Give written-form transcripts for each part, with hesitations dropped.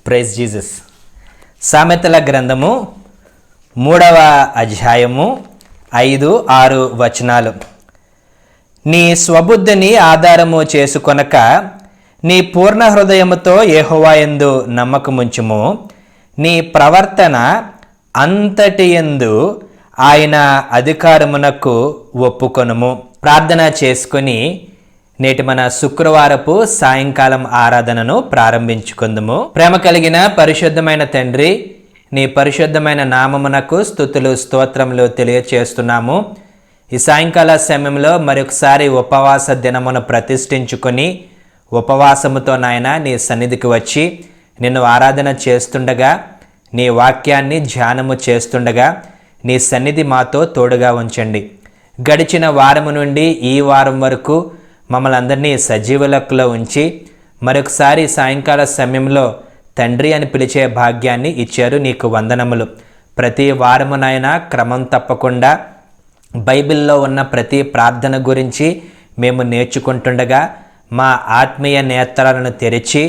Praise Jesus. సామెతల గ్రంథము 3వ అధ్యాయము 5-6 వచనాలు. నీ స్వబుద్ధిని ఆధారము చేసుకొనక నీ పూర్ణ హృదయముతో యెహోవా యందు నమ్మకముంచుము. నీ ప్రవర్తన అంతటి యందు ఆయన అధికారమునకు ఒప్పుకొనుము. ప్రార్థన చేసుకొని నేటి మన శుక్రవారపు సాయంకాలం ఆరాధనను ప్రారంభించుకుందాము. ప్రేమ కలిగిన పరిశుద్ధమైన తండ్రి, నీ పరిశుద్ధమైన నామమునకు స్తుతులు స్తోత్రములు తెలియచేస్తున్నాము. ఈ సాయంకాల సమయంలో మరొకసారి ఉపవాస దినమును ప్రతిష్ఠించుకొని ఉపవాసముతో నాయన నీ సన్నిధికి వచ్చి నిన్ను ఆరాధన చేస్తుండగా, నీ వాక్యాన్ని ధ్యానము చేస్తుండగా నీ సన్నిధి మాతో తోడుగా ఉంచండి. గడిచిన వారము నుండి ఈ వారం వరకు మమ్మల్ని అందరినీ సజీవ లెక్కలో ఉంచి మరొకసారి సాయంకాల సమయంలో తండ్రి అని పిలిచే భాగ్యాన్ని ఇచ్చారు. నీకు వందనములు. ప్రతి వారమునైనా క్రమం తప్పకుండా బైబిల్లో ఉన్న ప్రతి ప్రార్థన గురించి మేము నేర్చుకుంటుండగా మా ఆత్మీయ నేత్రాలను తెరిచి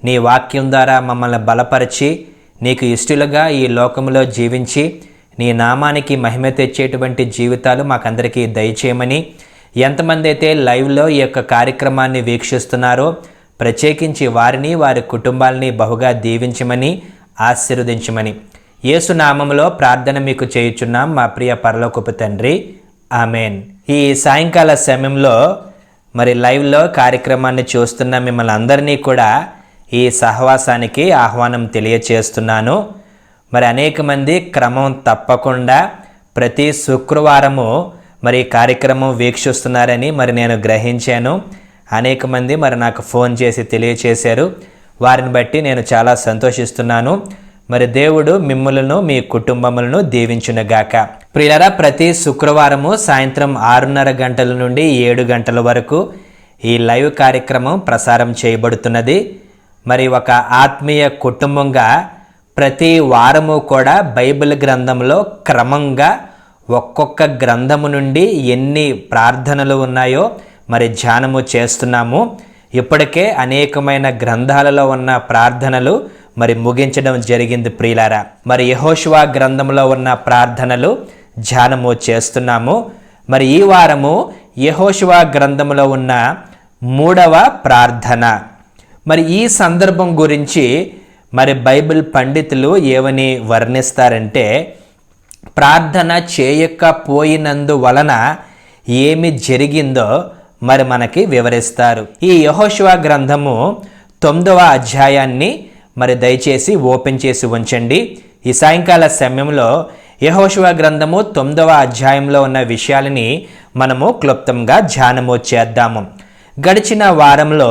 నీ వాక్యం ద్వారా మమ్మల్ని బలపరిచి నీకు ఇష్టలుగా ఈ లోకంలో జీవించి నీ నామానికి మహిమ తెచ్చేటువంటి జీవితాలు మాకందరికీ దయచేయమని, ఎంతమంది అయితే లైవ్లో ఈ యొక్క కార్యక్రమాన్ని వీక్షిస్తున్నారో ప్రత్యేకించి వారిని వారి కుటుంబాలని బహుగా దీవించమని ఆశీర్వదించమని యేసు నామములో ప్రార్థన మీకు చేయుచున్నాం మా ప్రియ పరలోకపు తండ్రి, ఆమెన్. ఈ సాయంకాల సమయంలో మరి లైవ్లో కార్యక్రమాన్ని చూస్తున్న మిమ్మల్ని అందరినీ కూడా ఈ సహవాసానికి ఆహ్వానం తెలియచేస్తున్నాను. మరి అనేక మంది క్రమం తప్పకుండా ప్రతి శుక్రవారము మరి కార్యక్రమం వీక్షిస్తున్నారని మరి నేను గ్రహించాను. అనేక మంది మరి నాకు ఫోన్ చేసి తెలియచేశారు. వారిని బట్టి నేను చాలా సంతోషిస్తున్నాను. మరి దేవుడు మిమ్ములను మీ కుటుంబములను దీవించునుగాక. ప్రియులారా, ప్రతి శుక్రవారము సాయంత్రం 6:30 గంటల నుండి 7 గంటల వరకు ఈ లైవ్ కార్యక్రమం ప్రసారం చేయబడుతున్నది. మరి ఒక ఆత్మీయ కుటుంబంగా ప్రతి వారము కూడా బైబిల్ గ్రంథంలో క్రమంగా ఒక్కొక్క గ్రంథము నుండి ఎన్ని ప్రార్థనలు ఉన్నాయో మరి ధ్యానము చేస్తున్నాము. ఇప్పటికే అనేకమైన గ్రంథాలలో ఉన్న ప్రార్థనలు మరి ముగించడం జరిగింది ప్రియులారా. మరి యెహోషువ గ్రంథంలో ఉన్న ప్రార్థనలు ధ్యానము చేస్తున్నాము. మరి ఈ వారము యెహోషువ గ్రంథంలో ఉన్న 3వ ప్రార్థన. మరి ఈ సందర్భం గురించి మరి బైబిల్ పండితులు ఏమని వర్ణిస్తారంటే, ప్రార్థన చేయకపోయినందువలన ఏమి జరిగిందో మరి మనకి వివరిస్తారు. ఈ యెహోషువ గ్రంథము 9వ అధ్యాయాన్ని మరి దయచేసి ఓపెన్ చేసి ఉంచండి. ఈ సాయంకాల సమయంలో యెహోషువ గ్రంథము 9వ అధ్యాయంలో ఉన్న విషయాలని మనము క్లుప్తంగా ధ్యానము చేద్దాము. గడిచిన వారంలో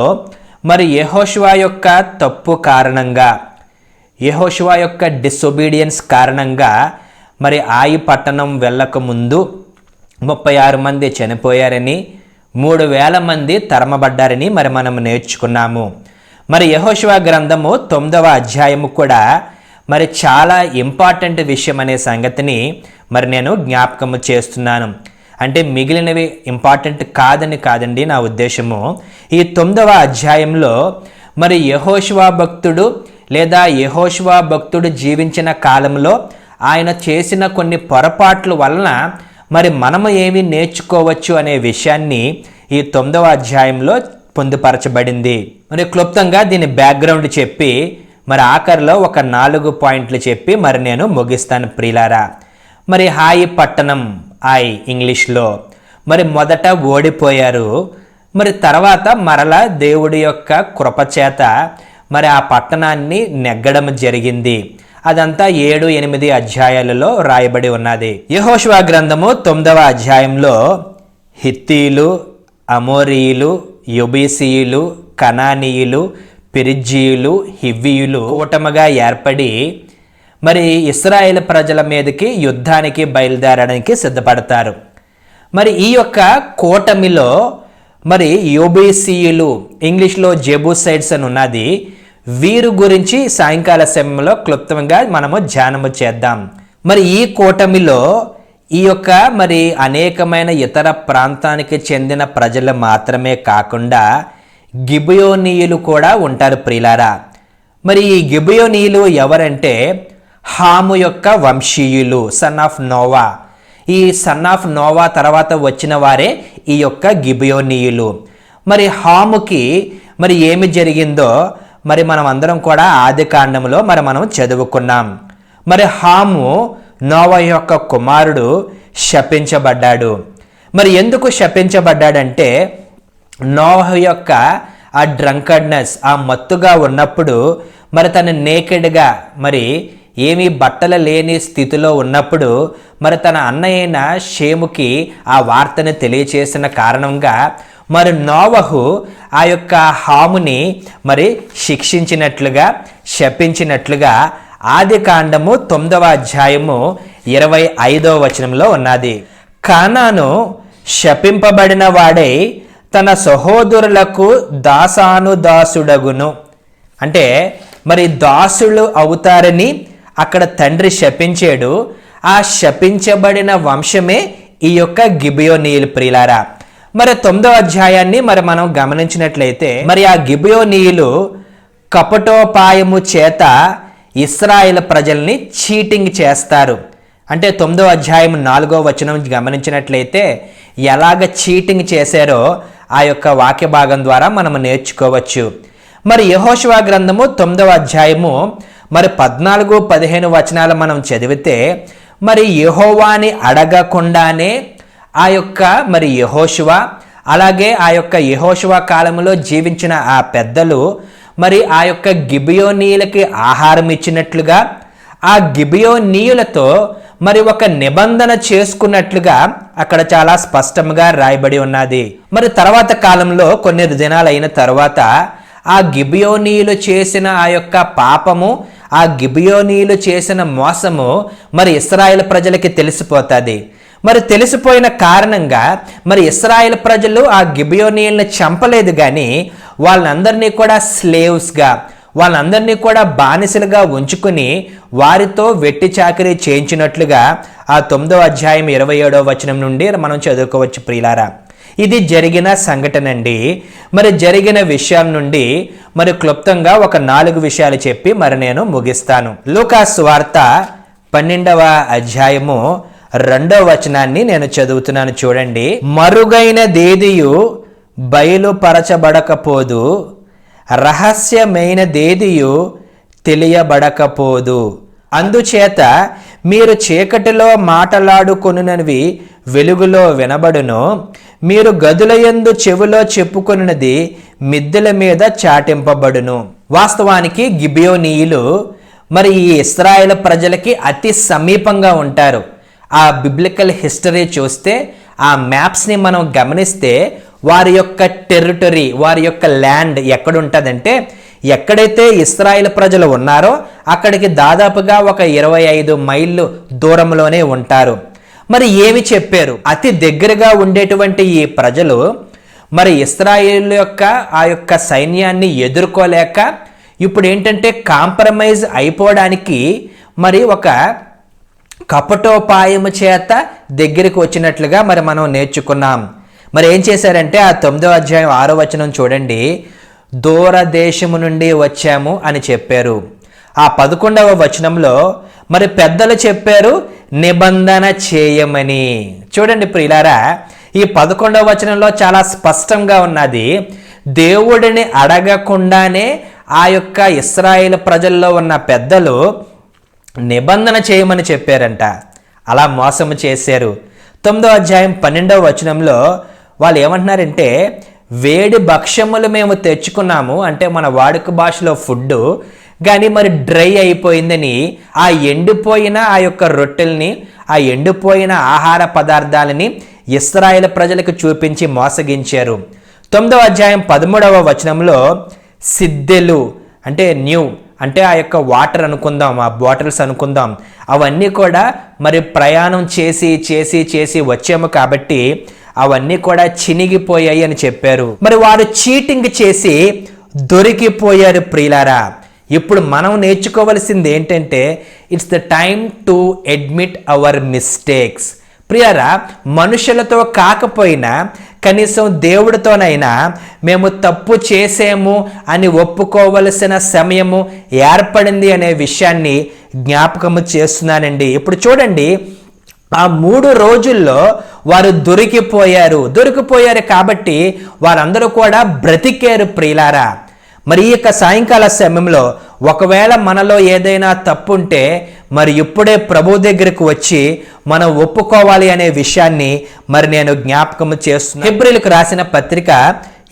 మరి యెహోషువ యొక్క తప్పు కారణంగా, యెహోషువ యొక్క డిసొబీడియన్స్ కారణంగా మరి ఆయి పట్టణం వెళ్ళక ముందు 36 మంది చనిపోయారని, 3,000 మంది తరమబడ్డారని మరి మనం నేర్చుకున్నాము. మరి యెహోషువ గ్రంథము 9వ అధ్యాయము కూడా మరి చాలా ఇంపార్టెంట్ విషయం అనే సంగతిని మరి నేను జ్ఞాపకము చేస్తున్నాను. అంటే మిగిలినవి ఇంపార్టెంట్ కాదండి నా ఉద్దేశము. ఈ 9వ అధ్యాయంలో మరి యెహోషువ భక్తుడు లేదా యెహోషువ భక్తుడు జీవించిన కాలంలో ఆయన చేసిన కొన్ని పొరపాట్ల వలన మరి మనము ఏమి నేర్చుకోవచ్చు అనే విషయాన్ని ఈ 9వ అధ్యాయంలో పొందుపరచబడింది. మరి క్లుప్తంగా దీని బ్యాక్గ్రౌండ్ చెప్పి మరి ఆఖరిలో ఒక 4 పాయింట్లు చెప్పి మరి నేను ముగిస్తాను ప్రియులారా. మరి హాయి పట్టణం, ఇంగ్లీష్లో మరి మొదట ఓడిపోయారు. మరి తర్వాత మరలా దేవుడి యొక్క కృపచేత మరి ఆ పట్టణాన్ని నెగ్గడం జరిగింది. అదంతా 7-8 అధ్యాయాలలో రాయబడి ఉన్నది. యెహోషువ గ్రంథము 9వ అధ్యాయంలో హిత్తీయులు, అమోరీయులు, యెబూసీయులు, కనానీయులు, పెరిజ్జీయులు, హివ్వీయులు కూటమిగా ఏర్పడి మరి ఇశ్రాయేలు ప్రజల మీదకి యుద్ధానికి బయలుదేరడానికి సిద్ధపడతారు. మరి ఈ యొక్క కూటమిలో మరి యెబూసీయులు, ఇంగ్లీష్లో జెబూసైడ్స్ అని ఉన్నది, వీరు గురించి సాయంకాల సమయంలో క్లుప్తంగా మనము ధ్యానము చేద్దాం. మరి ఈ కూటమిలో ఈ యొక్క మరి అనేకమైన ఇతర ప్రాంతానికి చెందిన ప్రజలు మాత్రమే కాకుండా గిబియోనీయులు కూడా ఉంటారు ప్రియులారా. మరి ఈ గిబియోనీయులు ఎవరంటే హాము యొక్క వంశీయులు, సన్ ఆఫ్ నోవా. ఈ సన్ ఆఫ్ నోవా తర్వాత వచ్చిన వారే ఈ యొక్క గిబియోనీయులు. మరి హాముకి మరి ఏమి జరిగిందో మరి మనం అందరం కూడా ఆది కాండంలో మనం చదువుకున్నాం. మరి హాము నోవా యొక్క కుమారుడు శపించబడ్డాడు. మరి ఎందుకు శపించబడ్డాడంటే నోవా యొక్క ఆ డ్రంకర్డ్నెస్, ఆ మత్తుగా ఉన్నప్పుడు మరి తను నేకెడ్గా మరి ఏమీ బట్టలు లేని స్థితిలో ఉన్నప్పుడు మరి తన అన్నయ్యైన షేముకి ఆ వార్తను తెలియచేసిన కారణంగా మరి నోవహు ఆ యొక్క హాముని మరి శిక్షించినట్లుగా శపించినట్లుగా ఆది కాండము 9వ అధ్యాయము 25వ వచనంలో ఉన్నది. కానాను శపింపబడిన వాడై తన సహోదరులకు దాసానుదాసుడగును. అంటే మరి దాసులు అవుతారని అక్కడ తండ్రి శపించాడు. ఆ శపించబడిన వంశమే ఈ యొక్క గిబియోనీయులు ప్రియులారా. మరి 9వ అధ్యాయాన్ని మనం గమనించినట్లయితే మరి ఆ గిబియోనీయులు కపటోపాయము చేత ఇశ్రాయేలు ప్రజల్ని చీటింగ్ చేస్తారు. అంటే 9వ అధ్యాయం 4వ వచనం గమనించినట్లయితే ఎలాగ చీటింగ్ చేశారో ఆ యొక్క వాక్య భాగం ద్వారా మనం నేర్చుకోవచ్చు. మరి యెహోషువ గ్రంథము 9వ అధ్యాయము మరి 14-15 వచనాలు మనం చదివితే మరి యెహోవాని అడగకుండానే ఆ యొక్క మరి యెహోషువ, అలాగే ఆ యొక్క యెహోషువ కాలంలో జీవించిన ఆ పెద్దలు మరి ఆ యొక్క గిబియోనీయులకి ఆహారం ఇచ్చినట్లుగా ఆ గిబియోనీయులతో మరి ఒక నిబంధన చేసుకున్నట్లుగా అక్కడ చాలా స్పష్టంగా రాయబడి ఉన్నది. మరి తర్వాత కాలంలో కొన్ని దినాలు అయిన తర్వాత ఆ గిబియోనీయులు చేసిన ఆ యొక్క పాపము, ఆ గిబియోనీయులు చేసిన మోసము మరి ఇశ్రాయేలు ప్రజలకి తెలిసిపోతుంది. మరి తెలిసిపోయిన కారణంగా మరి ఇశ్రాయేలు ప్రజలు ఆ గిబియోనీయుల్ని చంపలేదు, కానీ వాళ్ళందరినీ కూడా స్లేవ్స్గా, వాళ్ళందరినీ కూడా బానిసలుగా ఉంచుకుని వారితో వెట్టి చాకరీ చేయించినట్లుగా ఆ 9వ అధ్యాయం 27వ వచనం నుండి మనం చదువుకోవచ్చు ప్రియులారా. ఇది జరిగిన సంఘటన అండి. మరి జరిగిన విషయాల నుండి మరి క్లుప్తంగా ఒక 4 విషయాలు చెప్పి మరి నేను ముగిస్తాను. లూకా సువార్త 12వ అధ్యాయము 2వ వచనాన్ని నేను చదువుతున్నాను, చూడండి. మరుగైన దేదియు బయలుపరచబడకపోదు, రహస్యమైన దేదియు తెలియబడకపోదు. అందుచేత మీరు చీకటిలో మాటలాడుకొనున్నవి వెలుగులో వినబడును, మీరు గదులయందు చెవిలో చెప్పుకొనున్నది మిద్దెల మీద చాటింపబడును. వాస్తవానికి గిబియోనీయులు మరి ఈ ఇశ్రాయేలు ప్రజలకి అతి సమీపంగా ఉంటారు. ఆ బిబ్లికల్ హిస్టరీ చూస్తే, ఆ మ్యాప్స్ని మనం గమనిస్తే వారి యొక్క టెరిటరీ, వారి యొక్క ల్యాండ్ ఎక్కడ ఉంటుందంటే ఎక్కడైతే ఇశ్రాయేలు ప్రజలు ఉన్నారో అక్కడికి దాదాపుగా ఒక 25 మైళ్ళు దూరంలోనే ఉంటారు. మరి ఏమి చెప్పారు? అతి దగ్గరగా ఉండేటువంటి ఈ ప్రజలు మరి ఇశ్రాయేలు యొక్క ఆ యొక్క సైన్యాన్ని ఎదుర్కోలేక ఇప్పుడు ఏంటంటే కాంప్రమైజ్ అయిపోవడానికి మరి ఒక కపటోపాయము చేత దగ్గరికి వచ్చినట్లుగా మరి మనం నేర్చుకున్నాం. మరి ఏం చేశారంటే ఆ 9వ అధ్యాయం 6వ వచనం చూడండి. దూరదేశము నుండి వచ్చాము అని చెప్పారు. ఆ 11వ వచనంలో మరి పెద్దలు చెప్పారు నిబంధన చేయమని. చూడండి ప్రియులారా, ఈ 11వ వచనంలో చాలా స్పష్టంగా ఉన్నది. దేవుడిని అడగకుండానే ఆ యొక్క ఇశ్రాయేలు ప్రజల్లో ఉన్న పెద్దలు నిబంధన చేయమని చెప్పారంట. అలా మోసము చేశారు. 9వ అధ్యాయం 12వ వచనంలో వాళ్ళు ఏమంటున్నారంటే వేడి భక్ష్యములు మేము తెచ్చుకున్నాము, అంటే మన వాడుక భాషలో ఫుడ్, కానీ మరి డ్రై అయిపోయిందని ఆ ఎండిపోయిన ఆ యొక్క రొట్టెల్ని, ఆ ఎండిపోయిన ఆహార పదార్థాలని ఇశ్రాయేలు ప్రజలకు చూపించి మోసగించారు. 9వ అధ్యాయం 13వ వచనంలో సిద్దెలు అంటే న్యూ, అంటే ఆ యొక్క వాటర్ అనుకుందాం, ఆ బాటిల్స్ అనుకుందాం, అవన్నీ కూడా మరి ప్రయాణం చేసి చేసి చేసి వచ్చాము కాబట్టి అవన్నీ కూడా చినిగిపోయాయి అని చెప్పారు. మరి వారు చీటింగ్ చేసి దొరికిపోయారు ప్రియులారా. ఇప్పుడు మనం నేర్చుకోవలసింది ఏంటంటే it's the time to admit our mistakes. ప్రియారా, మనుషులతో కాకపోయినా కనీసం దేవుడితోనైనా మేము తప్పు చేసాము అని ఒప్పుకోవలసిన సమయము ఏర్పడింది అనే విషయాన్ని జ్ఞాపకము చేస్తున్నానండి. ఇప్పుడు చూడండి, ఆ 3 రోజుల్లో వారు దొరికిపోయారు కాబట్టి వారందరూ కూడా బ్రతికారు ప్రియులారా. మరి ఈ యొక్క సాయంకాల సమయంలో ఒకవేళ మనలో ఏదైనా తప్పు ఉంటే మరి ఇప్పుడే ప్రభు దగ్గరికి వచ్చి మనం ఒప్పుకోవాలి అనే విషయాన్ని మరి నేను జ్ఞాపకం చేస్తున్నాను. హెబ్రీయులకు రాసిన పత్రిక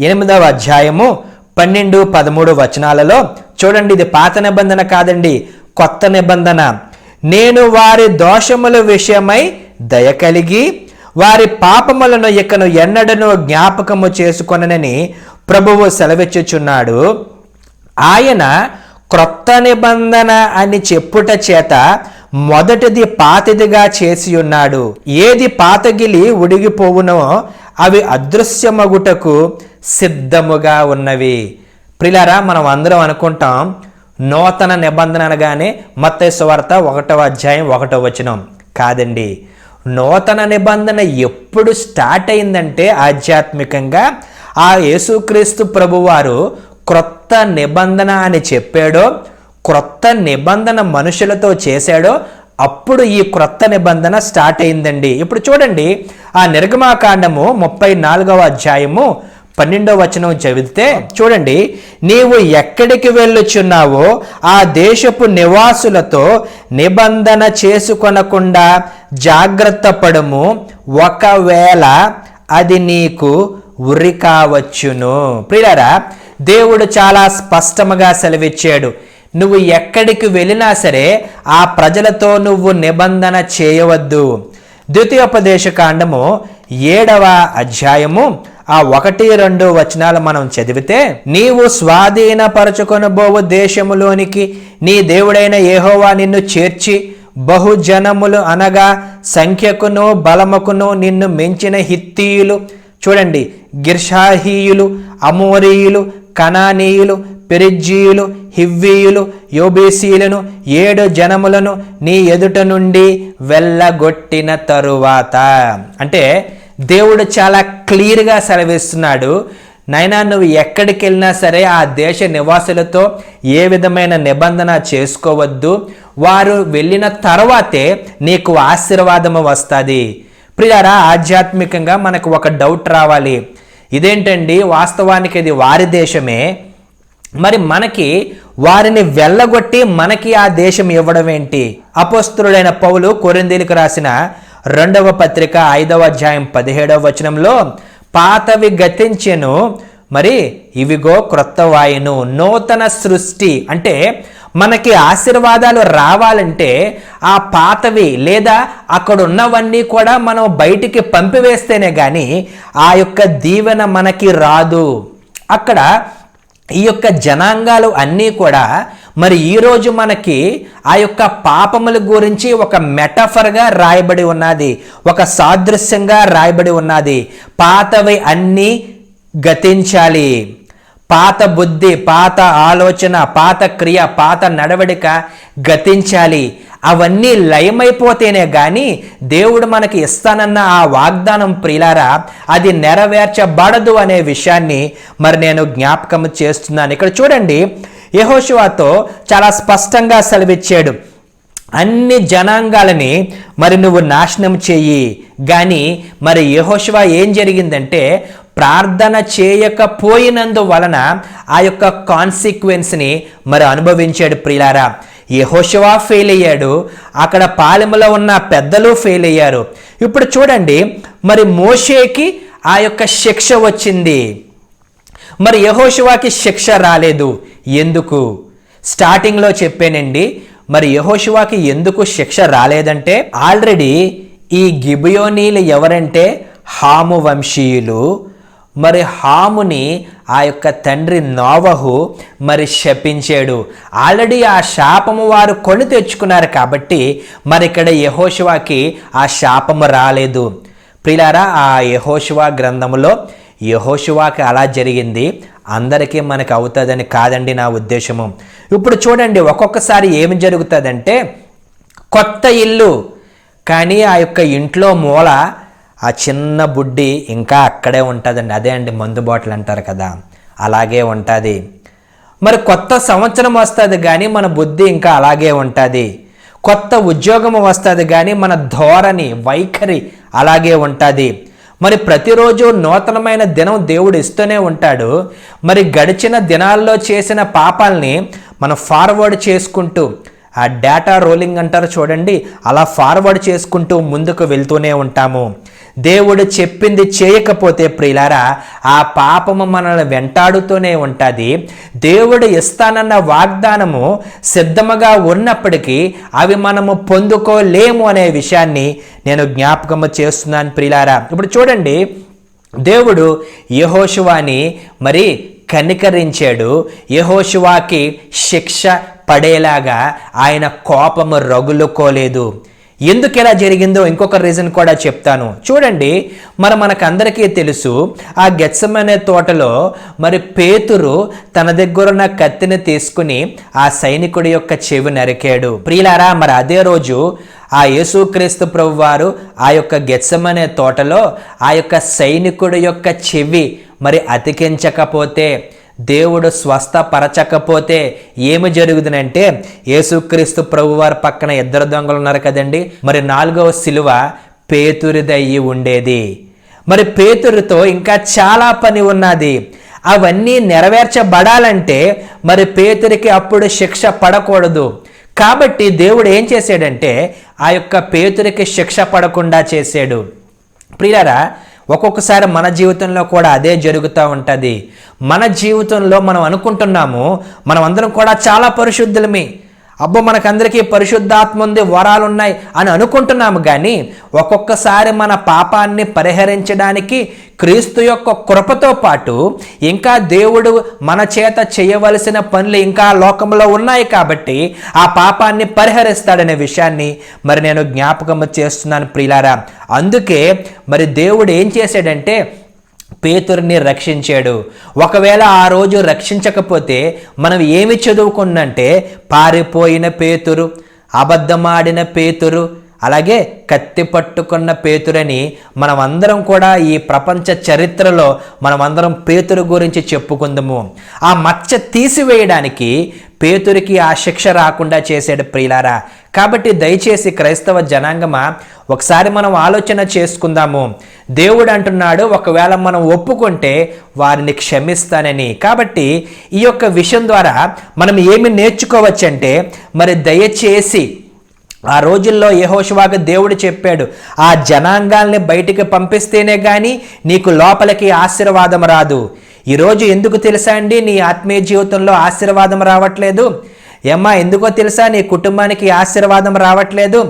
8వ అధ్యాయము 12-13 వచనాలలో చూడండి, ఇది పాత నిబంధన కాదండి, కొత్త నిబంధన. నేను వారి దోషముల విషయమై దయ కలిగి వారి పాపములను ఇకను ఎన్నడను జ్ఞాపకము చేసుకొననని ప్రభువు సెలవిచ్చుచున్నాడు. ఆయన క్రొత్త నిబంధన అని చెప్పుట చేత మొదటిది పాతదిగా చేసి ఉన్నాడు. ఏది పాతగిలి ఉడిగిపోవునో అవి అదృశ్యమగుటకు సిద్ధముగా ఉన్నవి. ప్రియులారా, మనం అందరం అనుకుంటాం నూతన నిబంధన అనగానే మత్తయి సువార్త 1వ అధ్యాయం 1వ వచనం. కాదండి, నూతన నిబంధన ఎప్పుడు స్టార్ట్ అయిందంటే ఆధ్యాత్మికంగా ఆ యేసుక్రీస్తు ప్రభువారు క్రొత్త నిబంధన అని చెప్పాడో, క్రొత్త నిబంధన మనుషులతో చేశాడో అప్పుడు ఈ క్రొత్త నిబంధన స్టార్ట్ అయిందండి. ఇప్పుడు చూడండి, ఆ నిర్గమాకాండము 34వ అధ్యాయము 12వ వచనం చదివితే చూడండి, నీవు ఎక్కడికి వెళ్ళుచున్నావో ఆ దేశపు నివాసులతో నిబంధన చేసుకొనకుండా జాగ్రత్త పడము, ఒకవేళ అది నీకు ఉరి కావచ్చును. ప్రియులారా, దేవుడు చాలా స్పష్టంగా సెలవిచ్చాడు, నువ్వు ఎక్కడికి వెళ్ళినా సరే ఆ ప్రజలతో నువ్వు నిబంధన చేయవద్దు. ద్వితీయోపదేశకాండము 7వ అధ్యాయము ఆ 1-2 వచనాలు మనం చదివితే, నీవు స్వాధీనపరచుకొనబోవు దేశములోనికి నీ దేవుడైన యెహోవా నిన్ను చేర్చి బహుజనములు అనగా సంఖ్యకును బలముకును నిన్ను మెంచిన హిత్తీయులు, చూడండి, గిర్షాహీయులు, అమోరీయులు, కనానీయులు, పెరిజ్జీయులు, హివ్వీయులు, యోబేసీయులను 7 జనములను నీ ఎదుట నుండి వెళ్ళగొట్టిన తరువాత, అంటే దేవుడు చాలా క్లియర్గా సెలవిస్తున్నాడు, నైనా నువ్వు ఎక్కడికి వెళ్ళినా సరే ఆ దేశ నివాసులతో ఏ విధమైన నిబంధన చేసుకోవద్దు, వారు వెళ్ళిన తర్వాతే నీకు ఆశీర్వాదము వస్తుంది. ప్రియారా, ఆధ్యాత్మికంగా మనకు ఒక డౌట్ రావాలి, ఇదేంటండి వాస్తవానికి ఇది వారి దేశమే, మరి మనకి వారిని వెళ్ళగొట్టి మనకి ఆ దేశం ఇవ్వడం ఏంటి? అపోస్తలుడైన పౌలు కొరింథీయులకు రాసిన 2వ పత్రిక 5వ అధ్యాయం 17వ వచనంలో, పాతవి గతించెను, మరి ఇవిగో క్రొత్త వాయును, నూతన సృష్టి. అంటే మనకి ఆశీర్వాదాలు రావాలంటే ఆ పాతవి లేదా అక్కడ ఉన్నవన్నీ కూడా మనం బయటికి పంపివేస్తేనే కానీ ఆ యొక్క దీవెన మనకి రాదు. అక్కడ ఈ యొక్క జనాంగాలు అన్నీ కూడా మరి ఈరోజు మనకి ఆ యొక్క పాపముల గురించి ఒక మెటఫర్గా రాయబడి ఉన్నది, ఒక సాదృశ్యంగా రాయబడి ఉన్నది. పాతవి అన్నీ గతించాలి, పాత బుద్ధి, పాత ఆలోచన, పాత క్రియ, పాత నడవడిక గతించాలి. అవన్నీ లయమైపోతేనే కానీ దేవుడు మనకి ఇస్తానన్న ఆ వాగ్దానం ప్రియులారా అది నెరవేర్చబడదు అనే విషయాన్ని మరి నేను జ్ఞాపకం చేస్తున్నాను. ఇక్కడ చూడండి, యెహోషువతో చాలా స్పష్టంగా సెలవిచ్చాడు, అన్ని జనాంగాలని మరి నువ్వు నాశనం చెయ్యి. కానీ మరి యెహోషువ ఏం జరిగిందంటే ప్రార్థన చేయకపోయినందువలన ఆ యొక్క కాన్సిక్వెన్స్ని మరి అనుభవించాడు ప్రియులారా. యెహోషువ ఫెయిల్ అయ్యాడు, అక్కడ పాలెములో ఉన్న పెద్దలు ఫెయిల్ అయ్యారు. ఇప్పుడు చూడండి, మరి మోషేకి ఆ యొక్క శిక్ష వచ్చింది, మరి యెహోషువకి శిక్ష రాలేదు. ఎందుకు? స్టార్టింగ్లో చెప్పానండి. మరి యెహోషువకి ఎందుకు శిక్ష రాలేదంటే ఆల్రెడీ ఈ గిబియోనీలు ఎవరంటే హాము వంశీయులు. మరి హాముని ఆ యొక్క తండ్రి నోవహు మరి శపించాడు. ఆల్రెడీ ఆ శాపము వారు కొని తెచ్చుకున్నారు కాబట్టి మరి ఇక్కడ యెహోషువకి ఆ శాపము రాలేదు. ప్రియులారా, ఆ యెహోషువ గ్రంథములో యెహోషువకి అలా జరిగింది, అందరికీ మనకు అవుతుందని కాదండి నా ఉద్దేశము. ఇప్పుడు చూడండి, ఒక్కొక్కసారి ఏమి జరుగుతుందంటే కొత్త ఇల్లు, కానీ ఆ యొక్క ఇంట్లో మూల ఆ చిన్న బుడ్డి ఇంకా అక్కడే ఉంటుందండి. అదే అండి మందు బాటిల్ అంటారు కదా, అలాగే ఉంటుంది. మరి కొత్త సంవత్సరం వస్తుంది కానీ మన బుద్ధి ఇంకా అలాగే ఉంటుంది. కొత్త ఉద్యోగం వస్తుంది కానీ మన ధోరణి వైఖరి అలాగే ఉంటుంది. మరి ప్రతిరోజు నూతనమైన దినం దేవుడు ఇస్తూనే ఉంటాడు. మరి గడిచిన దినాల్లో చేసిన పాపాలని మనం ఫార్వర్డ్ చేసుకుంటూ, ఆ డేటా రోలింగ్ అంటారు చూడండి, అలా ఫార్వర్డ్ చేసుకుంటూ ముందుకు వెళ్తూనే ఉంటాము. దేవుడు చెప్పింది చేయకపోతే ప్రియులారా ఆ పాపము మనల్ని వెంటాడుతూనే ఉంటుంది. దేవుడు ఇస్తానన్న వాగ్దానము సిద్ధముగా ఉన్నప్పటికీ అవి మనము పొందుకోలేము అనే విషయాన్ని నేను జ్ఞాపకము చేస్తున్నాను ప్రియులారా. ఇప్పుడు చూడండి, దేవుడు యెహోషువాని మరి కనికరించాడు. యెహోషువాకి శిక్ష పడేలాగా ఆయన కోపము రగులుకోలేదు. ఎందుకు ఇలా జరిగిందో ఇంకొక రీజన్ కూడా చెప్తాను. చూడండి, మనకందరికీ తెలుసు, ఆ గెత్సెమనే తోటలో మరి పేతురు తన దగ్గరున్న కత్తిని తీసుకుని ఆ సైనికుడి యొక్క చెవి నరికాడు. ప్రియులారా, మరి అదే రోజు ఆ యేసుక్రీస్తు ప్రభువారు ఆ యొక్క గెత్సెమనే తోటలో ఆ యొక్క సైనికుడి యొక్క చెవి మరి అతికించకపోతే, దేవుడు స్వస్థపరచకపోతే ఏమి జరుగుతుందంటే, యేసుక్రీస్తు ప్రభువారి పక్కన ఇద్దరు దొంగలు ఉన్నారు కదండి, మరి 4వ సిలువ పేతురిదయ్యి ఉండేది. మరి పేతురుతో ఇంకా చాలా పని ఉన్నది. అవన్నీ నెరవేర్చబడాలంటే మరి పేతురికి అప్పుడు శిక్ష పడకూడదు. కాబట్టి దేవుడు ఏం చేశాడంటే ఆ యొక్క పేతురికి శిక్ష పడకుండా చేశాడు. ప్రియులారా, ఒక్కొక్కసారి మన జీవితంలో కూడా అదే జరుగుతూ ఉంటుంది. మన జీవితంలో మనం అనుకుంటున్నాము మనం అందరం కూడా చాలా పరిశుద్ధులమే, అబ్బో మనకందరికీ పరిశుద్ధాత్మ ఉంది, వరాలు ఉన్నాయి అని అనుకుంటున్నాము. కానీ ఒక్కొక్కసారి మన పాపాన్ని పరిహరించడానికి క్రీస్తు యొక్క కృపతో పాటు ఇంకా దేవుడు మన చేత చేయవలసిన పనులు ఇంకా లోకంలో ఉన్నాయి కాబట్టి ఆ పాపాన్ని పరిహరిస్తాడనే విషయాన్ని మరి నేను జ్ఞాపకం చేస్తున్నాను ప్రియులారా. అందుకే మరి దేవుడు ఏం చేశాడంటే పేతురుని రక్షించాడు. ఒకవేళ ఆ రోజు రక్షించకపోతే మనం ఏమి చదువుకున్నంటే పారిపోయిన పేతురు, అబద్ధమాడిన పేతురు, అలాగే కత్తి పట్టుకున్న పేతురని మనమందరం కూడా ఈ ప్రపంచ చరిత్రలో మనమందరం పేతురు గురించి చెప్పుకుందాము. ఆ మచ్చ తీసివేయడానికి పేతురికి ఆ శిక్ష రాకుండా చేశాడు ప్రియులారా. కాబట్టి దయచేసి క్రైస్తవ జనాంగమా ఒకసారి మనం ఆలోచన చేసుకుందాము. దేవుడు అంటున్నాడు ఒకవేళ మనం ఒప్పుకుంటే వారిని క్షమిస్తానని. కాబట్టి ఈ యొక్క విషయం ద్వారా మనం ఏమి నేర్చుకోవచ్చంటే, మరి దయచేసి ఆ రోజుల్లో యెహోషువాకు దేవుడు చెప్పాడు, ఆ జనాంగాల్ని బయటికి పంపిస్తేనే కానీ నీకు లోపలికి ఆశీర్వాదం రాదు. ఈరోజు ఎందుకు తెలుసా అండి నీ ఆత్మీయ జీవితంలో ఆశీర్వాదం రావట్లేదు? ఏమ్మా ఎందుకో తెలుసా నీ కుటుంబానికి ఆశీర్వాదం రావట్లేదు?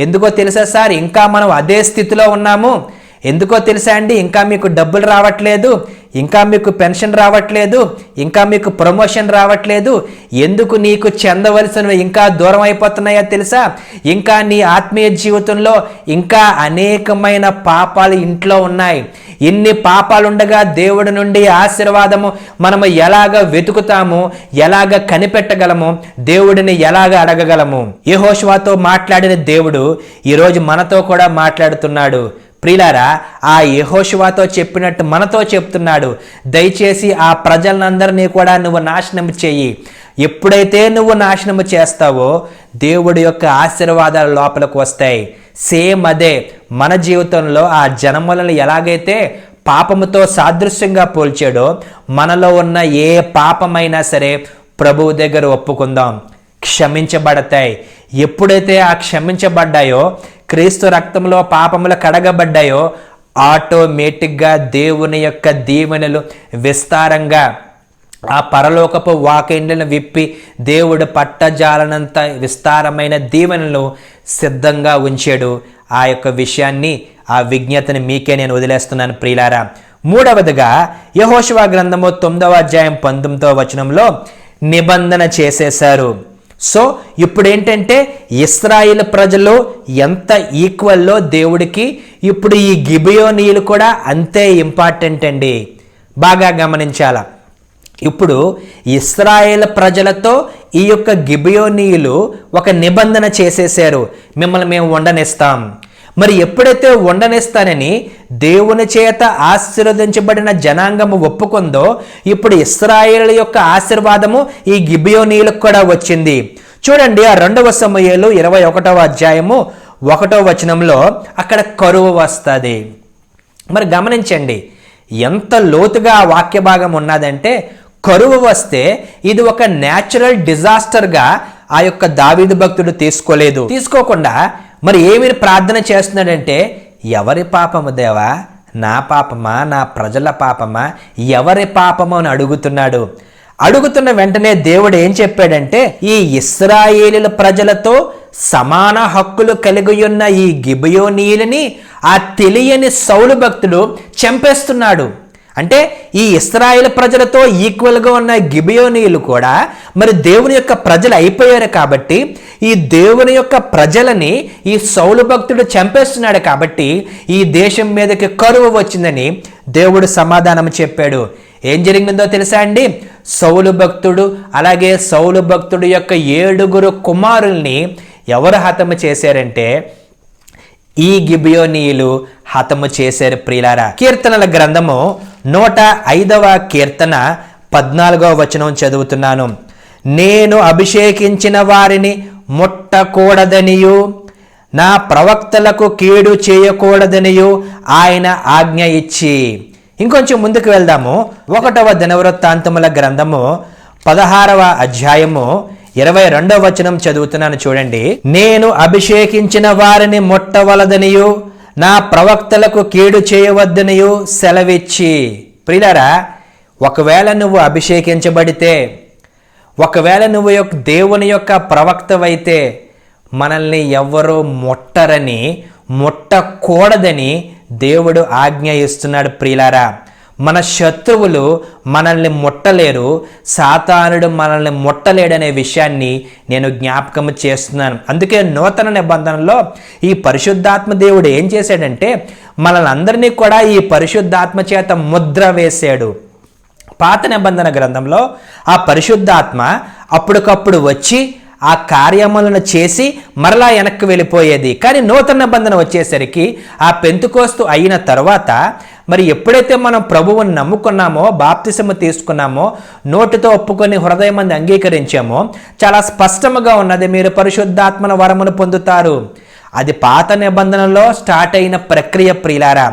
ఎందుకో తెలుసా సార్ ఇంకా మనం అదే స్థితిలో ఉన్నాము? ఎందుకో తెలుసా అండి ఇంకా మీకు డబ్బులు రావట్లేదు, ఇంకా మీకు పెన్షన్ రావట్లేదు, ఇంకా మీకు ప్రమోషన్ రావట్లేదు? ఎందుకు నీకు చెందవలసినవి ఇంకా దూరం అయిపోతున్నాయో తెలుసా? ఇంకా నీ ఆత్మీయ జీవితంలో ఇంకా అనేకమైన పాపాలు ఇంట్లో ఉన్నాయి. ఇన్ని పాపాలుండగా దేవుడి నుండి ఆశీర్వాదము మనము ఎలాగ వెతుకుతాము, ఎలాగ కనిపెట్టగలము, దేవుడిని ఎలాగ అడగగలము? యెహోషువతో మాట్లాడిన దేవుడు ఈరోజు మనతో కూడా మాట్లాడుతున్నాడు. ప్రియులారా, ఆ యెహోషువతో చెప్పినట్టు మనతో చెప్తున్నాడు, దయచేసి ఆ ప్రజలందరినీ కూడా నువ్వు నాశనం చెయ్యి. ఎప్పుడైతే నువ్వు నాశనం చేస్తావో దేవుడి యొక్క ఆశీర్వాదాలు లోపలికి వస్తాయి. సేమ్ అదే మన జీవితంలో ఆ జనములను ఎలాగైతే పాపముతో సాదృశ్యంగా పోల్చాడో మనలో ఉన్న ఏ పాపమైనా సరే ప్రభువు దగ్గర ఒప్పుకుందాం, క్షమించబడతాయి. ఎప్పుడైతే ఆ క్షమించబడ్డాయో, క్రీస్తు రక్తంలో పాపములు కడగబడ్డాయో, ఆటోమేటిక్గా దేవుని యొక్క దీవెనలు విస్తారంగా ఆ పరలోకపు వాకిండ్లను విప్పి దేవుడు పట్టజాలనంత విస్తారమైన దీవెనలు సిద్ధంగా ఉంచాడు. ఆ యొక్క విషయాన్ని, ఆ విజ్ఞతని మీకే నేను వదిలేస్తున్నాను ప్రియులారా. మూడవదిగా యెహోషువ గ్రంథము 9వ అధ్యాయం 19వ వచనంలో నిబంధన చేసేశారు. సో ఇప్పుడు ఏంటంటే ఇశ్రాయేలు ప్రజలు ఎంత ఈక్వల్లో దేవుడికి, ఇప్పుడు ఈ గిబియోనీయులు కూడా అంతే ఇంపార్టెంట్ అండి. బాగా గమనించాల. ఇప్పుడు ఇశ్రాయేల్ ప్రజలతో ఈ యొక్క గిబియోనీయులు ఒక నిబంధన చేసేశారు, మిమ్మల్ని మేము ఉండనిస్తాం. మరి ఎప్పుడైతే ఉండనిస్తానని దేవుని చేత ఆశీర్వదించబడిన జనాంగము ఒప్పుకుందో, ఇప్పుడు ఇశ్రాయేలు యొక్క ఆశీర్వాదము ఈ గిబియోనీయులకు కూడా వచ్చింది. చూడండి, ఆ 2వ సమూయేలు 21వ అధ్యాయము 1వ వచనంలో అక్కడ కరువు వస్తుంది. మరి గమనించండి, ఎంత లోతుగా ఆ వాక్య భాగం ఉన్నదంటే, కరువు వస్తే ఇది ఒక న్యాచురల్ డిజాస్టర్గా ఆ యొక్క దావీదు భక్తుడు తీసుకోకుండా మరి ఏమి ప్రార్థన చేస్తున్నాడంటే, ఎవరి పాపము దేవా, నా పాపమా, నా ప్రజల పాపమా, ఎవరి పాపము అని అడుగుతున్న వెంటనే దేవుడు ఏం చెప్పాడంటే, ఈ ఇశ్రాయేలీల ప్రజలతో సమాన హక్కులు కలిగి ఉన్న ఈ గిబియోనీయులని ఆ తెలియని సౌలు భక్తుడు చంపేస్తున్నాడు. అంటే ఈ ఇశ్రాయేలు ప్రజలతో ఈక్వల్గా ఉన్న గిబియోనీయులు కూడా మరి దేవుని యొక్క ప్రజలు అయిపోయారు. కాబట్టి ఈ దేవుని యొక్క ప్రజలని ఈ సౌలు భక్తుడు చంపేస్తున్నాడు. కాబట్టి ఈ దేశం మీదకి కరువు వచ్చిందని దేవుడు సమాధానం చెప్పాడు. ఏం జరిగిందో తెలుసా అండి? సౌలు భక్తుడు అలాగే సౌలు భక్తుడు యొక్క 7 కుమారుల్ని ఎవరు హతము చేశారంటే, ఈ గిబియోనీయులు హతము చేశారు. ప్రియులారా, కీర్తనల గ్రంథము 105వ కీర్తన 14వ వచనం చదువుతున్నాను. నేను అభిషేకించిన వారిని ముట్టకూడదనియు నా ప్రవక్తలకు కీడు చేయకూడదనియు ఆయన ఆజ్ఞ ఇచ్చి. ఇంకొంచెం ముందుకు వెళ్దాము. 1వ దినవృత్తాంతముల గ్రంథము 16వ అధ్యాయము 22వ వచనం చదువుతున్నాను. చూడండి, నేను అభిషేకించిన వారిని ముట్టవలదనియు నా ప్రవక్తలకు కీడు చేయవద్దనియు సెలవిచ్చి. ప్రియులారా, ఒకవేళ నువ్వు అభిషేకించబడితే, ఒకవేళ నువ్వు దేవుని యొక్క ప్రవక్తవైతే మనల్ని ఎవ్వరూ ముట్టకూడదని దేవుడు ఆజ్ఞ ఇస్తున్నాడు. ప్రియులారా, మన శత్రువులు మనల్ని ముట్టలేరు, సాతానుడు మనల్ని ముట్టలేడనే విషయాన్ని నేను జ్ఞాపకం చేస్తున్నాను. అందుకే నూతన నిబంధనలో ఈ పరిశుద్ధాత్మ దేవుడు ఏం చేశాడంటే, మనల్ని అందరినీ కూడా ఈ పరిశుద్ధాత్మ చేత ముద్ర వేశాడు. పాత నిబంధన గ్రంథంలో ఆ పరిశుద్ధాత్మ అప్పటికప్పుడు వచ్చి ఆ కార్యములను చేసి మరలా వెనక్కి వెళ్ళిపోయేది. కానీ నూతన నిబంధన వచ్చేసరికి ఆ పెంతెకోస్తు అయిన తర్వాత మరి ఎప్పుడైతే మనం ప్రభువుని నమ్ముకున్నామో, బాప్తిసము తీసుకున్నామో, నోటితో ఒప్పుకొని హృదయమంది అంగీకరించామో, చాలా స్పష్టంగా ఉన్నది, మీరు పరిశుద్ధాత్మన వరమును పొందుతారు. అది పాత నిబంధనలో స్టార్ట్ అయిన ప్రక్రియ. ప్రియులారా,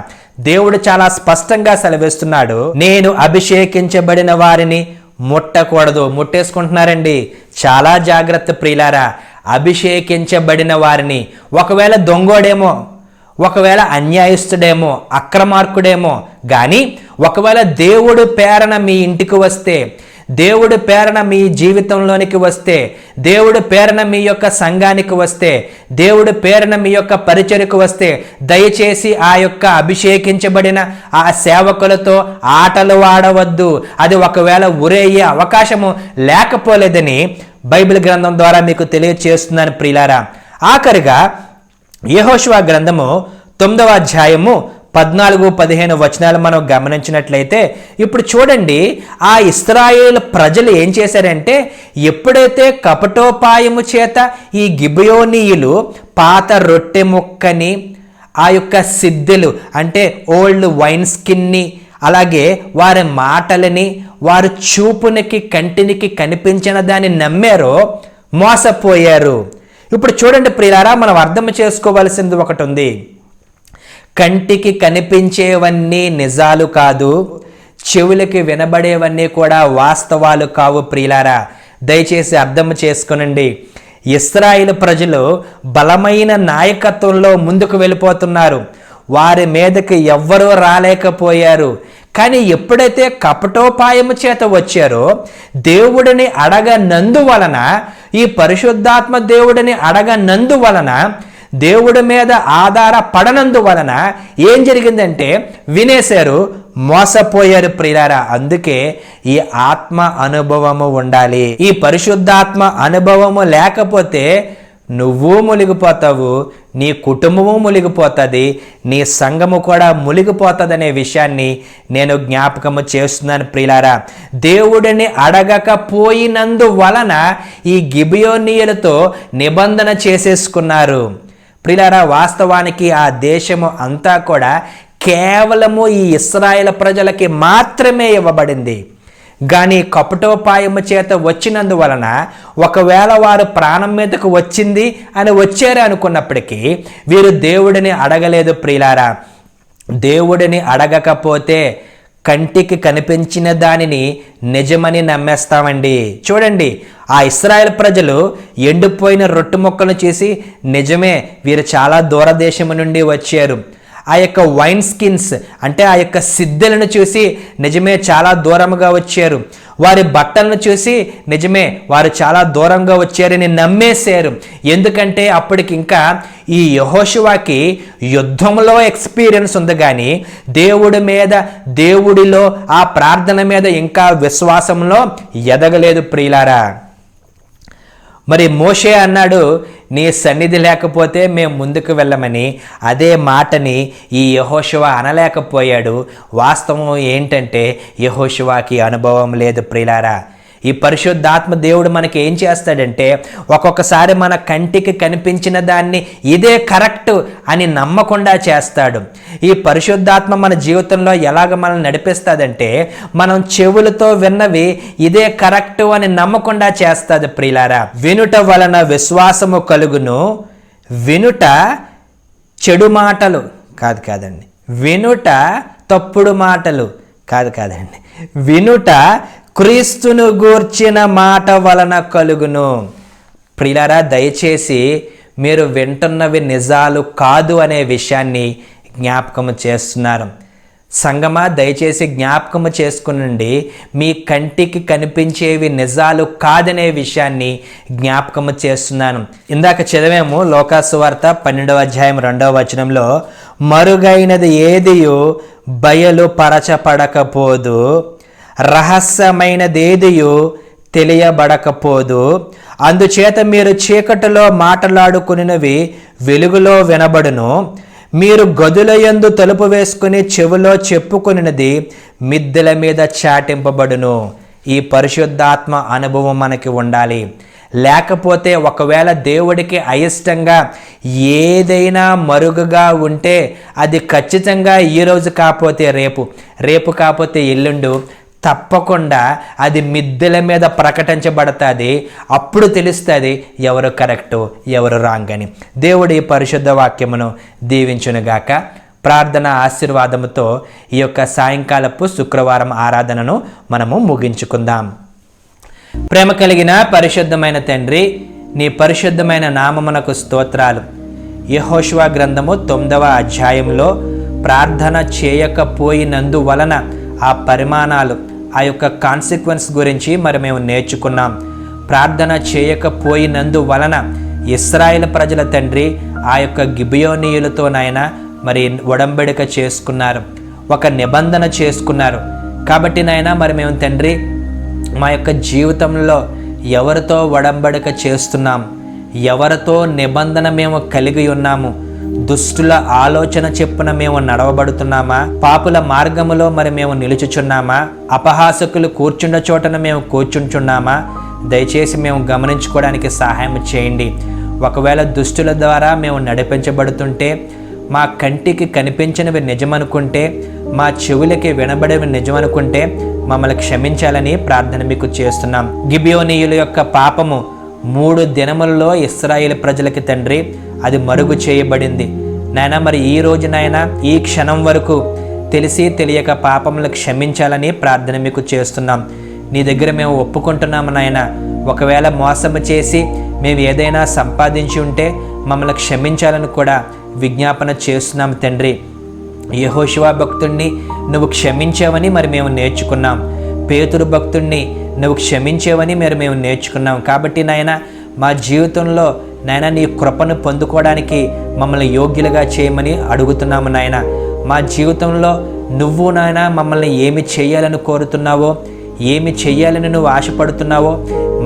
దేవుడు చాలా స్పష్టంగా సెలవిస్తున్నాడు, నేను అభిషేకించబడిన వారిని ముట్టకూడదు. ముట్టేసుకుంటున్నారండి. చాలా జాగ్రత్త ప్రియులారా. అభిషేకించబడిన వారిని, ఒకవేళ దొంగోడేమో, ఒకవేళ అన్యాయస్తుడేమో, అక్రమార్కుడేమో, కానీ ఒకవేళ దేవుడు పేరన మీ ఇంటికి వస్తే, దేవుడు పేరన మీ జీవితంలోనికి వస్తే, దేవుడు పేరన మీ యొక్క సంఘానికి వస్తే, దేవుడు పేరన మీ యొక్క పరిచర్యకు వస్తే, దయచేసి ఆ యొక్క అభిషేకించబడిన ఆ సేవకులతో ఆటలు ఆడవద్దు. అది ఒకవేళ ఉరేయే అవకాశము లేకపోలేదని బైబిల్ గ్రంథం ద్వారా మీకు తెలియచేస్తున్నాను ప్రియులారా. ఆఖరిగా యెహోషువ గ్రంథము 9వ అధ్యాయము 14-15 వచనాలు మనం గమనించినట్లయితే, ఇప్పుడు చూడండి, ఆ ఇశ్రాయేలు ప్రజలు ఏం చేశారంటే, ఎప్పుడైతే కపటోపాయము చేత ఈ గిబియోనీయులు పాత రొట్టె ముక్కని, ఆ యొక్క సిద్ధెలు అంటే ఓల్డ్ వైన్ స్కిన్ని, అలాగే వారి మాటలని, వారి చూపునికి కంటినికి కనిపించిన దాన్ని నమ్మారో, మోసపోయారు. ఇప్పుడు చూడండి ప్రియులారా, మనం అర్థం చేసుకోవాల్సింది ఒకటి ఉంది. కంటికి కనిపించేవన్నీ నిజాలు కాదు, చెవులకి వినబడేవన్నీ కూడా వాస్తవాలు కావు ప్రియులారా. దయచేసి అర్థం చేసుకునండి. ఇశ్రాయేలు ప్రజలు బలమైన నాయకత్వంలో ముందుకు వెళ్ళిపోతున్నారు. వారి మీదకి ఎవ్వరూ రాలేకపోయారు. కానీ ఎప్పుడైతే కపటోపాయము చేత వచ్చారో, దేవుడిని అడగనందువలన, ఈ పరిశుద్ధాత్మ దేవుడిని అడగనందువలన, దేవుడి మీద ఆధారపడనందువలన ఏం జరిగిందంటే వినేశారు, మోసపోయారు ప్రియులారా. అందుకే ఈ ఆత్మ అనుభవము ఉండాలి. ఈ పరిశుద్ధాత్మ అనుభవము లేకపోతే నువ్వు మునిగిపోతావు, నీ కుటుంబము మునిగిపోతుంది, నీ సంఘము కూడా మునిగిపోతుంది అనే విషయాన్ని నేను జ్ఞాపకము చేస్తున్నాను ప్రియులారా. దేవుడిని అడగకపోయినందువలన ఈ గిబియోనీయులతో నిబంధన చేసేసుకున్నారు. ప్రియులారా, వాస్తవానికి ఆ దేశము అంతా కూడా కేవలము ఈ ఇశ్రాయేలు ప్రజలకి మాత్రమే ఇవ్వబడింది. కానీ కపటోపాయము చేత వచ్చినందువలన ఒకవేళ వారు ప్రాణం మీదకు వచ్చింది అని వచ్చారు అనుకున్నప్పటికీ వీరు దేవుడిని అడగలేదు. ప్రియులారా, దేవుడిని అడగకపోతే కంటికి కనిపించిన దానిని నిజమని నమ్మేస్తామండి. చూడండి, ఆ ఇశ్రాయేలు ప్రజలు ఎండిపోయిన రొట్టె ముక్కలను చూసి నిజమే వీరు చాలా దూరదేశము నుండి వచ్చారు. ఆ యొక్క వైన్ స్కిన్స్ అంటే ఆ యొక్క సిద్ధెలను చూసి నిజమే చాలా దూరంగా వచ్చారు. వారి బట్టలను చూసి నిజమే వారు చాలా దూరంగా వచ్చారని నమ్మేశారు. ఎందుకంటే అప్పటికి ఇంకా ఈ యెహోషువకి యుద్ధంలో ఎక్స్పీరియన్స్ ఉంది, కానీ దేవుడి మీద, దేవుడిలో, ఆ ప్రార్థన మీద ఇంకా విశ్వాసంలో ఎదగలేదు. ప్రియులారా, మరి మోషే అన్నాడు, నీ సన్నిధి లేకపోతే మేము ముందుకు వెళ్ళమని. అదే మాటని ఈ యెహోషువ అనలేకపోయాడు. వాస్తవం ఏంటంటే యెహోషువకి అనుభవం లేదు. ప్రియులారా, ఈ పరిశుద్ధాత్మ దేవుడు మనకి ఏం చేస్తాడంటే ఒక్కొక్కసారి మన కంటికి కనిపించిన దాన్ని ఇదే కరెక్ట్ అని నమ్మకుండా చేస్తాడు. ఈ పరిశుద్ధాత్మ మన జీవితంలో ఎలాగ మనల్ని నడిపిస్తాడంటే మనం చెవులతో విన్నవి ఇదే కరెక్ట్ అని నమ్మకుండా చేస్తాడు. ప్రియులారా, వినుట వలన విశ్వాసము కలుగును, వినుట చెడు మాటలు కాదండి, వినుట తప్పుడు మాటలు కాదండి, వినుట క్రీస్తును గూర్చిన మాట వలన కలుగును. ప్రియులారా, దయచేసి మీరు వింటున్నవి నిజాలు కాదు అనే విషయాన్ని జ్ఞాపకము చేస్తున్నారు. సంగమా, దయచేసి జ్ఞాపకము చేసుకునండి, మీ కంటికి కనిపించేవి నిజాలు కాదనే విషయాన్ని జ్ఞాపకము చేస్తున్నాను. ఇందాక చదివాము లోకాసు వార్త 12వ అధ్యాయం 2వ వచనంలో, మరుగైనది ఏదియు బయలుపరచబడకపోదు, రహస్యమైనదేదియు తెలియబడకపోదు, అందుచేత మీరు చీకటిలో మాట్లాడుకునినవి వెలుగులో వినబడును, మీరు గదుల యందు తలుపు వేసుకుని చెవిలో చెప్పుకునినది మిద్దెల మీద చాటింపబడును. ఈ పరిశుద్ధాత్మ అనుభవం మనకి ఉండాలి. లేకపోతే ఒకవేళ దేవుడికి అయిష్టంగా ఏదైనా మరుగుగా ఉంటే అది ఖచ్చితంగా ఈరోజు కాకపోతే రేపు కాకపోతే ఎల్లుండు తప్పకుండా అది మిద్దెల మీద ప్రకటించబడుతుంది. అప్పుడు తెలుస్తుంది ఎవరు కరెక్టు ఎవరు రాంగ్ అని. దేవుడి పరిశుద్ధ వాక్యమును దీవించునుగాక. ప్రార్థన ఆశీర్వాదముతో ఈ యొక్క సాయంకాలపు శుక్రవారం ఆరాధనను మనము ముగించుకుందాం. ప్రేమ కలిగిన పరిశుద్ధమైన తండ్రి, నీ పరిశుద్ధమైన నామమునకు స్తోత్రాలు. యెహోషువ గ్రంథము 9వ అధ్యాయంలో ప్రార్థన చేయకపోయినందువలన ఆ పరిమాణాలు, ఆ యొక్క కాన్సిక్వెన్స్ గురించి మరి మేము నేర్చుకున్నాం. ప్రార్థన చేయకపోయినందువలన ఇశ్రాయేలు ప్రజల తండ్రి ఆ యొక్క గిబియోనీయులతో నాయన మరి ఒడంబడిక చేసుకున్నారు, ఒక నిబంధన చేసుకున్నారు. కాబట్టి నాయన మరి మేము తండ్రి మా యొక్క జీవితంలో ఎవరితో ఒడంబడిక చేస్తున్నాం, ఎవరితో నిబంధన మేము కలిగి ఉన్నాము, దుష్టుల ఆలోచన చెప్పున మేము నడవబడుతున్నామా, పాపుల మార్గములో మరి మేము నిలుచుచున్నామా, అపహాసకులు కూర్చుండ చోటన మేము కూర్చుంటున్నామా, దయచేసి మేము గమనించుకోవడానికి సహాయం చేయండి. ఒకవేళ దుష్టుల ద్వారా మేము నడిపించబడుతుంటే, మా కంటికి కనిపించినవి నిజమనుకుంటే, మా చెవులకి వినబడేవి నిజమనుకుంటే మమ్మల్ని క్షమించాలని ప్రార్థన మీకు చేస్తున్నాం. గిబియోనీయుల యొక్క పాపము 3 దినములలో ఇశ్రాయేలు ప్రజలకి తండ్రి అది మరుగు చేయబడింది నాయన. మరి ఈ రోజు నాయన ఈ క్షణం వరకు తెలిసి తెలియక పాపములు క్షమించాలని ప్రార్థన మీకు చేస్తున్నాం. నీ దగ్గర మేము ఒప్పుకుంటున్నాము నాయన. ఒకవేళ మోసము చేసి మేము ఏదైనా సంపాదించి ఉంటే మమ్మల్ని క్షమించాలని కూడా విజ్ఞాపన చేస్తున్నాం తండ్రి. యెహోషువ భక్తుణ్ణి నువ్వు క్షమించావని మరి మేము నేర్చుకున్నాం. పేతురు భక్తుణ్ణి నువ్వు క్షమించేవని మరి మేము నేర్చుకున్నాం. కాబట్టి నాయన మా జీవితంలో నాయన నీ కృపను పొందుకోవడానికి మమ్మల్ని యోగ్యులుగా చేయమని అడుగుతున్నాము నాయన. మా జీవితంలో నువ్వు నాయన మమ్మల్ని ఏమి చేయాలని కోరుతున్నావో, ఏమి చేయాలని నువ్వు ఆశపడుతున్నావో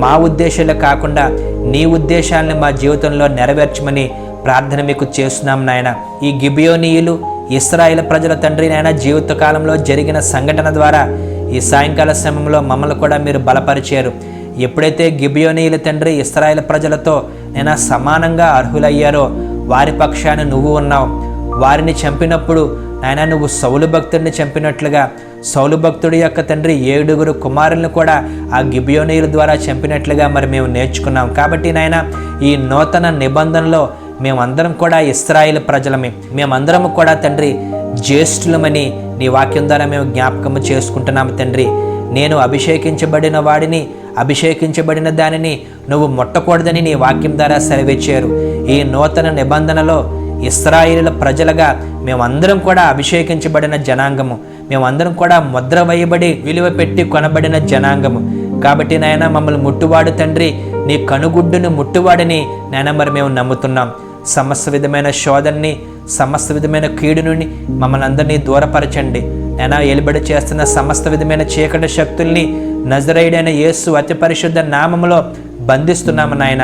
మా ఉద్దేశాలు కాకుండా నీ ఉద్దేశాలను మా జీవితంలో నెరవేర్చమని ప్రార్థన మీకు చేస్తున్నాం నాయన. ఈ గిబియోనీయులు ఇశ్రాయేలు ప్రజల తండ్రి నాయన జీవితకాలంలో జరిగిన సంఘటన ద్వారా ఈ సాయంకాల సమయంలో మమ్మల్ని కూడా మీరు బలపరిచారు. ఎప్పుడైతే గిబియోనీయుల తండ్రి ఇశ్రాయేలు ప్రజలతో నేను సమానంగా అర్హులయ్యారో వారి పక్షాన నువ్వు ఉన్నావు. వారిని చంపినప్పుడు నాయన నువ్వు సౌలు భక్తుడిని చంపినట్లుగా సౌలు భక్తుడి యొక్క తండ్రి 7 కుమారులను కూడా ఆ గిబియోనీయుల ద్వారా చంపినట్లుగా మరి మేము నేర్చుకున్నాం. కాబట్టి నాయన ఈ నూతన నిబంధనలో మేమందరం కూడా ఇశ్రాయేలు ప్రజలమే, మేమందరం కూడా తండ్రి జ్యేష్ఠులమని నీ వాక్యం ద్వారా మేము జ్ఞాపకము చేసుకుంటున్నాము తండ్రి. నేను అభిషేకించబడిన వాడిని, అభిషేకించబడిన దానిని నువ్వు ముట్టకూడదని నీ వాక్యం ద్వారా సెలవిచ్చారు. ఈ నూతన నిబంధనలో ఇశ్రాయేలు ప్రజలుగా మేమందరం కూడా అభిషేకించబడిన జనాంగము, మేమందరం కూడా ముద్ర వేయబడి విలువ పెట్టి కొనబడిన జనాంగము. కాబట్టి నాయన మమ్మల్ని ముట్టువాడు తండ్రి, నీ కనుగుడ్డును ముట్టువాడని నాయన మరి మేము నమ్ముతున్నాం. సమస్త విధమైన శోధనని, సమస్త విధమైన కీడుని మమ్మల్ని అందరినీ దూరపరచండి. నేను ఎలుబడి చేస్తున్న సమస్త విధమైన చీకటి శక్తుల్ని నజరేయుడైన యేసు అతి పరిశుద్ధ నామములో బంధిస్తున్నాము నాయన.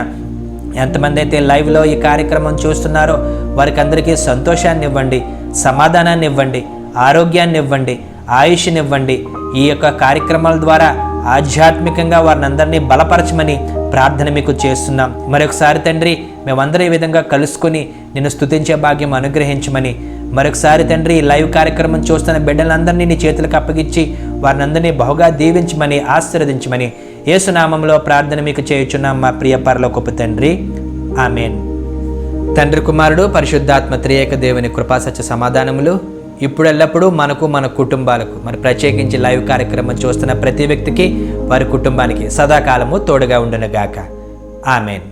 ఎంతమంది అయితే లైవ్లో ఈ కార్యక్రమం చూస్తున్నారో వారికి అందరికీ సంతోషాన్ని ఇవ్వండి, సమాధానాన్ని ఇవ్వండి, ఆరోగ్యాన్ని ఇవ్వండి, ఆయుష్నివ్వండి. ఈ యొక్క కార్యక్రమాల ద్వారా ఆధ్యాత్మికంగా వారిని అందరినీ బలపరచమని ప్రార్థన మీకు చేస్తున్నాం. మరొకసారి తండ్రి మేమందరం ఈ విధంగా కలుసుకొని నిన్ను స్తుతించే భాగ్యం అనుగ్రహించమని, మరొకసారి తండ్రి ఈ లైవ్ కార్యక్రమం చూస్తున్న బిడ్డలందరినీ నీ చేతులకు అప్పగించి వారిని అందరినీ బహుగా దీవించమని, ఆశీర్వదించమని యేసునామంలో ప్రార్థన మీకు చేయుచున్నాం మా ప్రియ పరలోకపు తండ్రి, ఆమేన్. తండ్రి, కుమారుడు, పరిశుద్ధాత్మ త్రియేక దేవుని కృపాసత్య సమాధానములు ఇప్పుడు ఎల్లప్పుడూ మనకు, మన కుటుంబాలకు, మరి ప్రత్యేకించి లైవ్ కార్యక్రమం చూస్తున్న ప్రతి వ్యక్తికి, వారి కుటుంబానికి సదాకాలము తోడుగా ఉండునుగాక. ఆమేన్.